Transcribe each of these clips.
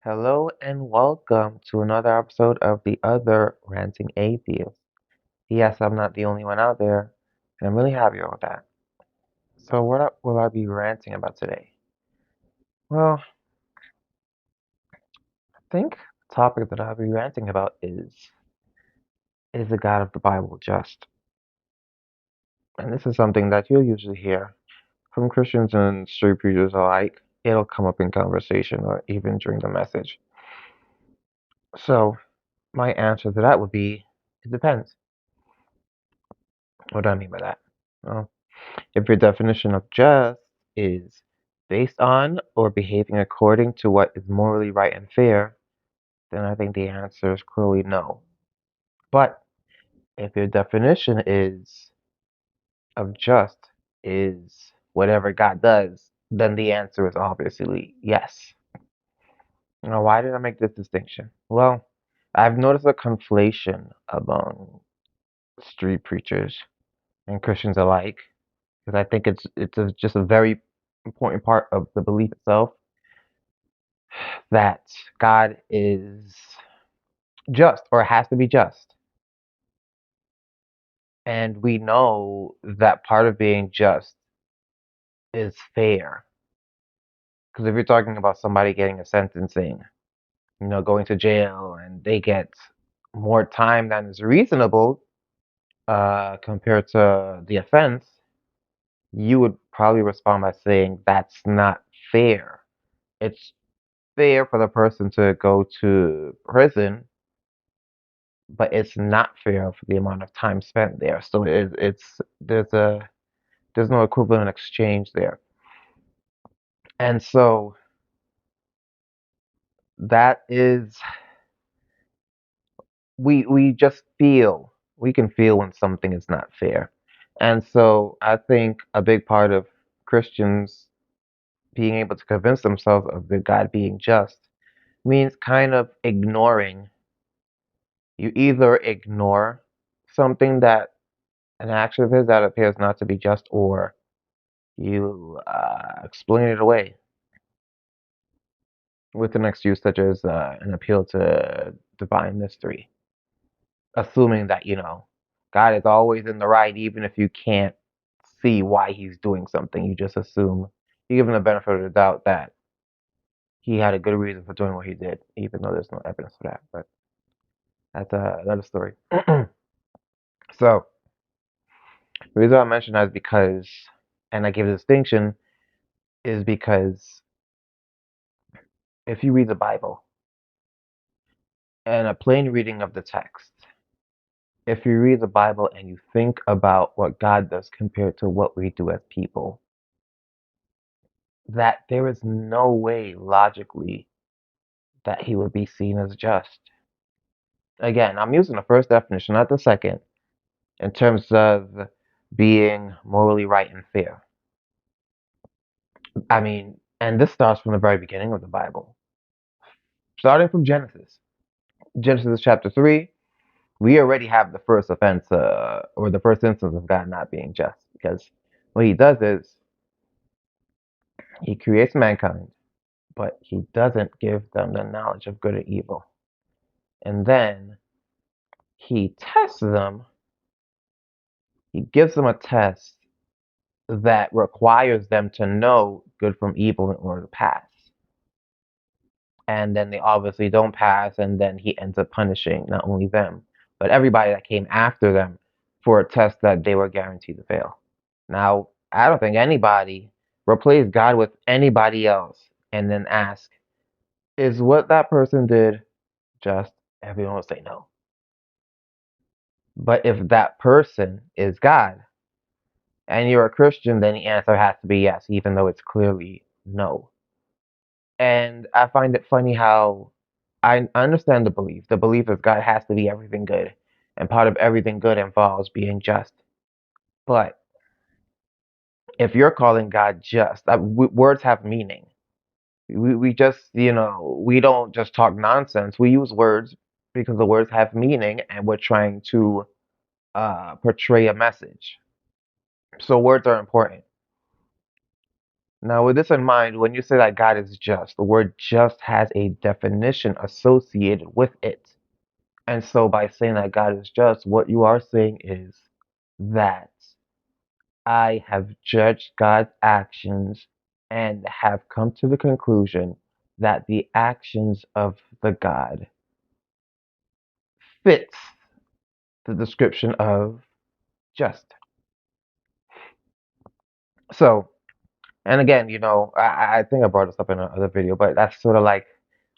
Hello and welcome to another episode of the other Ranting Atheist. Yes, I'm not the only one out there, and I'm really happy about that. So, will I be ranting about today? Well, I think the topic that I'll be ranting about is the God of the Bible just? And this is something that you'll usually hear from Christians and street preachers alike. It'll come up in conversation or even during the message. So, my answer to that would be it depends. What do I mean by that? Well, if your definition of just is based on or behaving according to what is morally right and fair, then I think the answer is clearly no. But if your definition is of just is whatever God does, then the answer is obviously yes. Now, why did I make this distinction? Well, I've noticed a conflation among street preachers and Christians alike, because I think just a very important part of the belief itself that God is just or has to be just. And we know that part of being just is fair. Because if you're talking about somebody getting a sentencing, going to jail and they get more time than is reasonable compared to the offense, you would probably respond by saying that's not fair. It's fair for the person to go to prison, but it's not fair for the amount of time spent there. So it's there's no equivalent exchange there. And so that is we just feel we can feel when something is not fair. And so I think a big part of Christians being able to convince themselves of the God being just means kind of ignoring. You either ignore something that an action of his that appears not to be just, or you explain it away with an excuse such as an appeal to divine mystery, assuming that, God is always in the right, even if you can't see why he's doing something. You just assume, you give him the benefit of the doubt that he had a good reason for doing what he did, even though there's no evidence for that. But that's another story. So, the reason I mention that is because, and I give a distinction, is because if you read the Bible and a plain reading of the text, if you read the Bible and you think about what God does compared to what we do as people, that there is no way logically that he would be seen as just. Again, I'm using the first definition, not the second, in terms of being morally right and fair. I mean, and this starts from the very beginning of the Bible, starting from Genesis. Genesis chapter 3, we already have the first offense or the first instance of God not being just, because what he does is he creates mankind, but he doesn't give them the knowledge of good and evil. And then he tests them, he gives them a test that requires them to know good from evil in order to pass. And then they obviously don't pass, and then he ends up punishing not only them, but everybody that came after them for a test that they were guaranteed to fail. Now, I don't think anybody replace God with anybody else and then ask, is what that person did just? Everyone will say no. But if that person is God and you're a Christian, then the answer has to be yes, even though it's clearly no. And I find it funny how I understand the belief. The belief of God has to be everything good, and part of everything good involves being just. But if you're calling God just, words have meaning. We just, we don't just talk nonsense. We use words because the words have meaning, and we're trying to portray a message. So words are important. Now, with this in mind, when you say that God is just, the word just has a definition associated with it. And so, by saying that God is just, what you are saying is that I have judged God's actions and have come to the conclusion that the actions of the God fits the description of just. So, and again, I think I brought this up in another video, but that's sort of like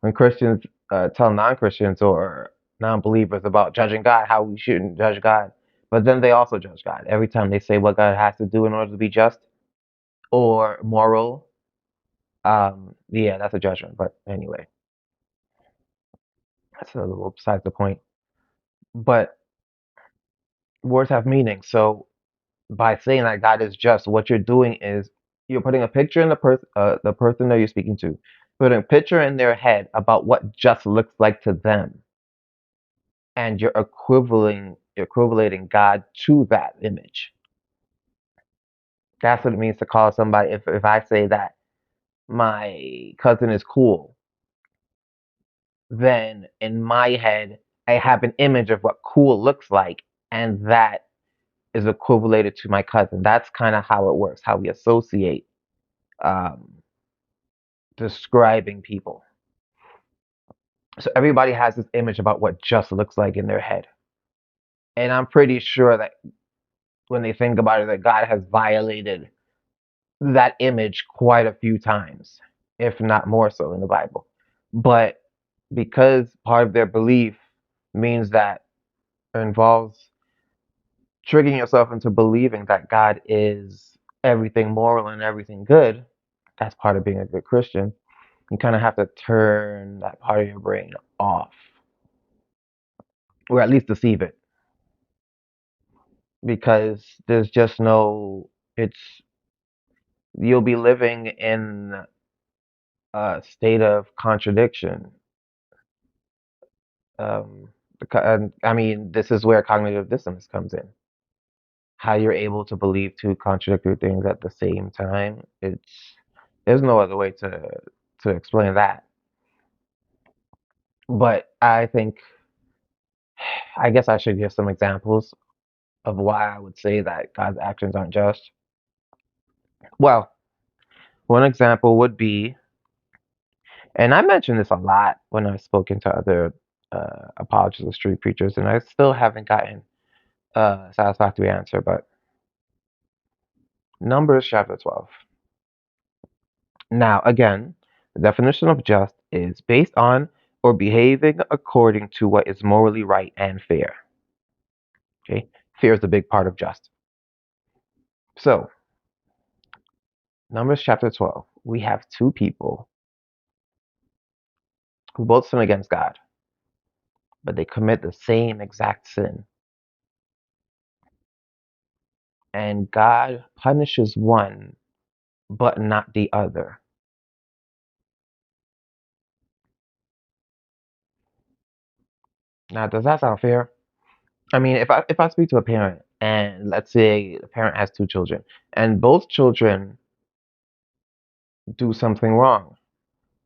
when Christians tell non-Christians or non-believers about judging God, how we shouldn't judge God, but then they also judge God every time they say what God has to do in order to be just or moral. Yeah, that's a judgment. But anyway, that's a little besides the point. But words have meaning. So by saying that God is just, what you're doing is you're putting a picture in the person that you're speaking to, putting a picture in their head about what just looks like to them, and you're equivalating God to that image. That's what it means to call somebody. If I say that my cousin is cool, then in my head I have an image of what cool looks like, and that is equivalated to my cousin. That's kind of how it works, how we associate um, describing people. So everybody has this image about what just looks like in their head. And I'm pretty sure that when they think about it, that God has violated that image quite a few times, if not more so in the Bible. But because part of their belief means that it involves triggering yourself into believing that God is everything moral and everything good, that's part of being a good Christian. You kind of have to turn that part of your brain off, or at least deceive it, because there's just no, it's, you'll be living in a state of contradiction. Um, and I mean, this is where cognitive dissonance comes in. How you're able to believe two contradictory things at the same time. There's no other way to explain that. But I guess I should give some examples of why I would say that God's actions aren't just. Well, one example would be, and I mentioned this a lot when I've spoken to other apologists of street preachers, and I still haven't gotten a satisfactory answer, but Numbers chapter 12. Now, again, the definition of just is based on or behaving according to what is morally right and fair. Okay, fair is a big part of just. So, Numbers chapter 12, we have two people who both sin against God, but they commit the same exact sin. And God punishes one, but not the other. Now, does that sound fair? I mean, if I speak to a parent and let's say the parent has two children and both children do something wrong,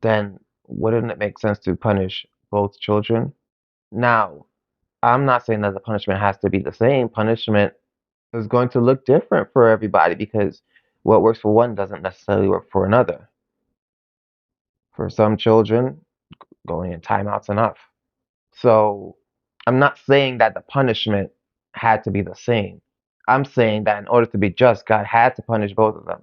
then wouldn't it make sense to punish both children? Now, I'm not saying that the punishment has to be the same. Punishment is going to look different for everybody because what works for one doesn't necessarily work for another. For some children, going in timeout's enough. So I'm not saying that the punishment had to be the same. I'm saying that in order to be just, God had to punish both of them.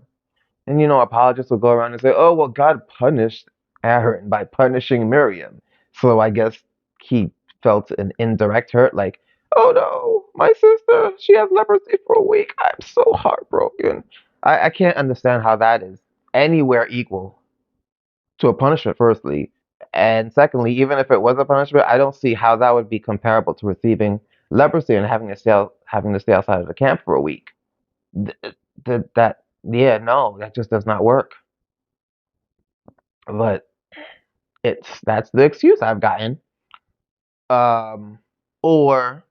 And apologists will go around and say, oh, well, God punished Aaron by punishing Miriam. So I guess he felt an indirect hurt, like, oh no, my sister, she has leprosy for a week. I'm so heartbroken. I can't understand how that is anywhere equal to a punishment, firstly. And secondly, even if it was a punishment, I don't see how that would be comparable to receiving leprosy and having to stay outside of the camp for a week. Yeah, no, that just does not work. But that's the excuse I've gotten. Um, or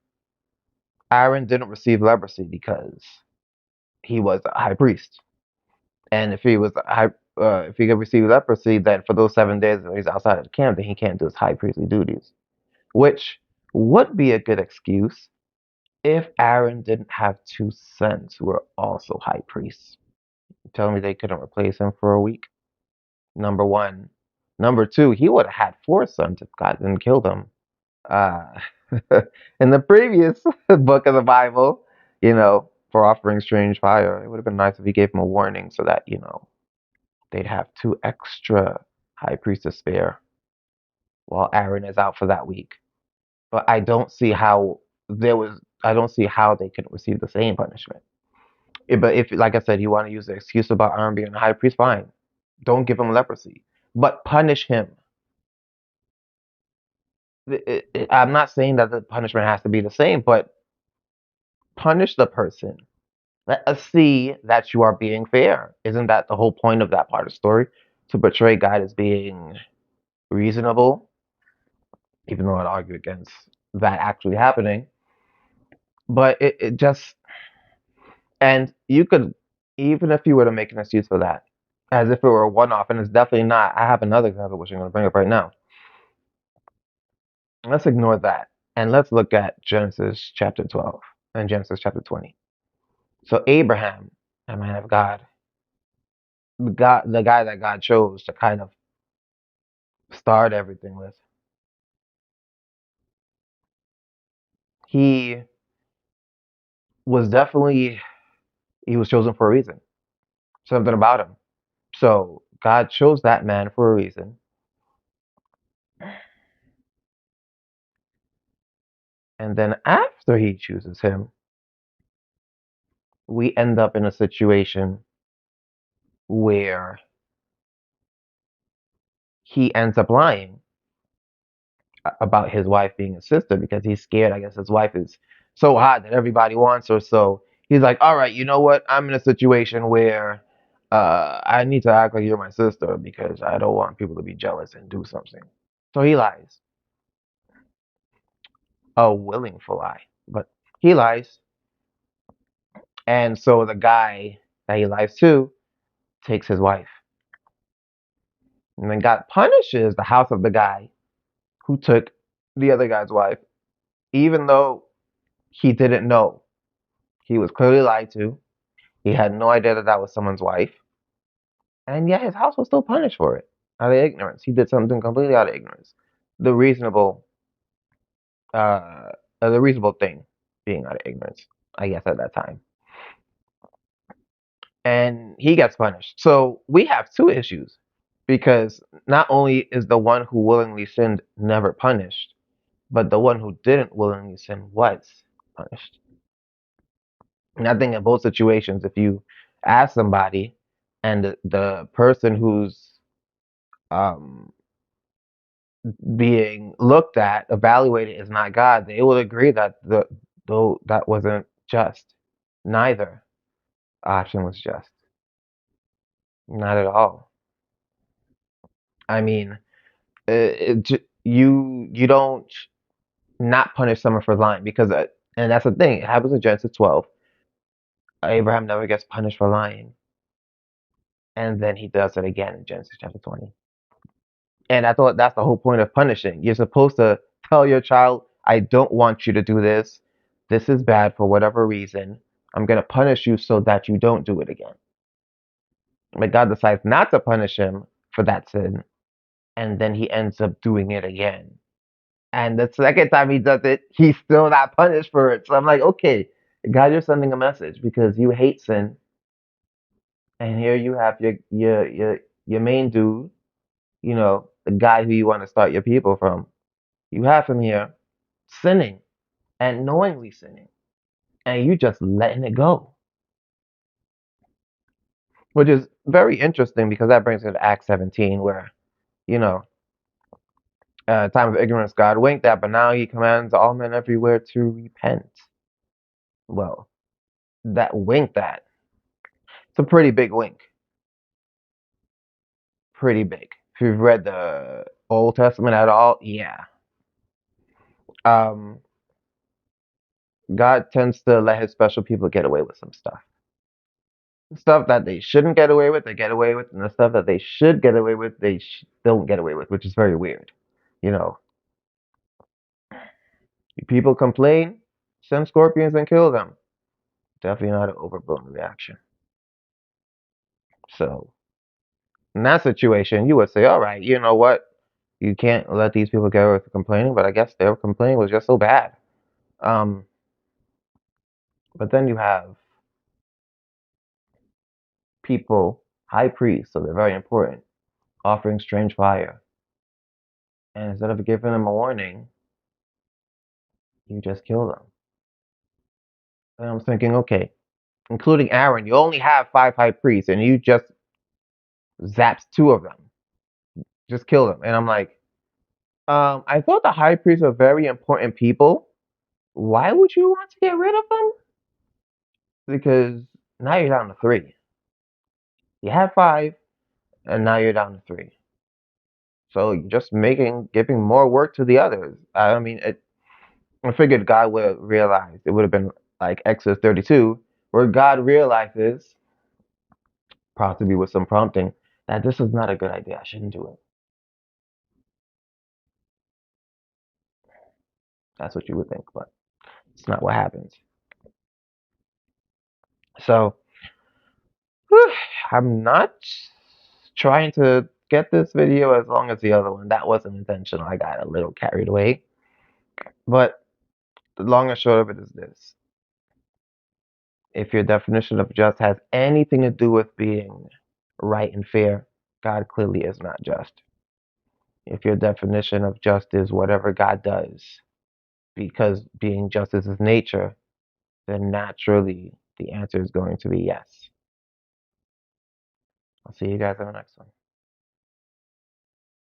Aaron didn't receive leprosy because he was a high priest, And if he could receive leprosy, then for those 7 days that he's outside of the camp, then he can't do his high priestly duties, which would be a good excuse if Aaron didn't have two sons who were also high priests. You telling me they couldn't replace him for a week? Number one. Number two, he would have had four sons if God didn't kill them. Uh, in the previous book of the Bible, for offering strange fire, it would have been nice if he gave them a warning so that, they'd have two extra high priests to spare while Aaron is out for that week. But I don't see how they could receive the same punishment. But if, like I said, you want to use the excuse about Aaron being a high priest, fine. Don't give him leprosy, but punish him. I'm not saying that the punishment has to be the same, but punish the person. Let us see that you are being fair. Isn't that the whole point of that part of the story? To portray God as being reasonable, even though I'd argue against that actually happening. But it just, and you could, even if you were to make an excuse for that, as if it were a one off, and it's definitely not. I have another example which I'm going to bring up right now. Let's ignore that and let's look at Genesis chapter 12 and Genesis chapter 20. So, Abraham, a man of God, the guy that God chose to kind of start everything with, he was definitely, he was chosen for a reason, something about him. So, God chose that man for a reason. And then after he chooses him, we end up in a situation where he ends up lying about his wife being his sister because he's scared. I guess his wife is so hot that everybody wants her. So he's like, all right, you know what? I'm in a situation where I need to act like you're my sister because I don't want people to be jealous and do something. So he lies. A willful lie. But he lies. And so the guy that he lies to takes his wife. And then God punishes the house of the guy who took the other guy's wife, even though he didn't know. He was clearly lied to. He had no idea that that was someone's wife. And yet his house was still punished for it out of ignorance. He did something completely out of ignorance. The reasonable, the reasonable thing being out of ignorance, I guess, at that time. And he gets punished. So we have two issues because not only is the one who willingly sinned never punished, but the one who didn't willingly sin was punished. And I think in both situations, if you ask somebody and the person who's um, being looked at, evaluated is not God, they will agree that though that wasn't just. Neither option was just. Not at all. I mean, you don't not punish someone for lying because and that's the thing. It happens in Genesis 12. Abraham never gets punished for lying, and then he does it again in Genesis chapter 20. And I thought that's the whole point of punishing. You're supposed to tell your child, I don't want you to do this. This is bad for whatever reason. I'm going to punish you so that you don't do it again. But God decides not to punish him for that sin. And then he ends up doing it again. And the second time he does it, he's still not punished for it. So I'm like, okay, God, you're sending a message because you hate sin. And here you have your main dude, the guy who you want to start your people from. You have him here sinning and knowingly sinning, and you just letting it go, which is very interesting because that brings me to Acts 17, where you know, time of ignorance God winked at, but now He commands all men everywhere to repent. Well, that wink, it's a pretty big wink, pretty big. If you've read the Old Testament at all, yeah. Um, God tends to let His special people get away with some stuff. Stuff that they shouldn't get away with, they get away with, and the stuff that they should get away with, they don't get away with, which is very weird. You know, people complain, send scorpions and kill them. Definitely not an overblown reaction. So, in that situation, you would say, all right, you know what? You can't let these people get away with complaining, but I guess their complaining was just so bad. Um, but then you have people, high priests, so they're very important, offering strange fire. And instead of giving them a warning, you just kill them. And I'm thinking, okay, including Aaron, you only have five high priests, and you just zaps two of them, just kill them. And I'm like, I thought the high priests were very important people. Why would you want to get rid of them? Because now you're down to three. You had five, and now you're down to three. So you're just giving more work to the others. I mean, I figured God would have realized. It would have been like Exodus 32, where God realizes, possibly with some prompting, that this is not a good idea. I shouldn't do it. That's what you would think, but it's not what happens. So I'm not trying to get this video as long as the other one. That wasn't intentional. I got a little carried away. But the long and short of it is this. If your definition of just has anything to do with being right and fair, God clearly is not just. If your definition of just is whatever God does, because being just is his nature, then naturally the answer is going to be yes. I'll see you guys in the next one.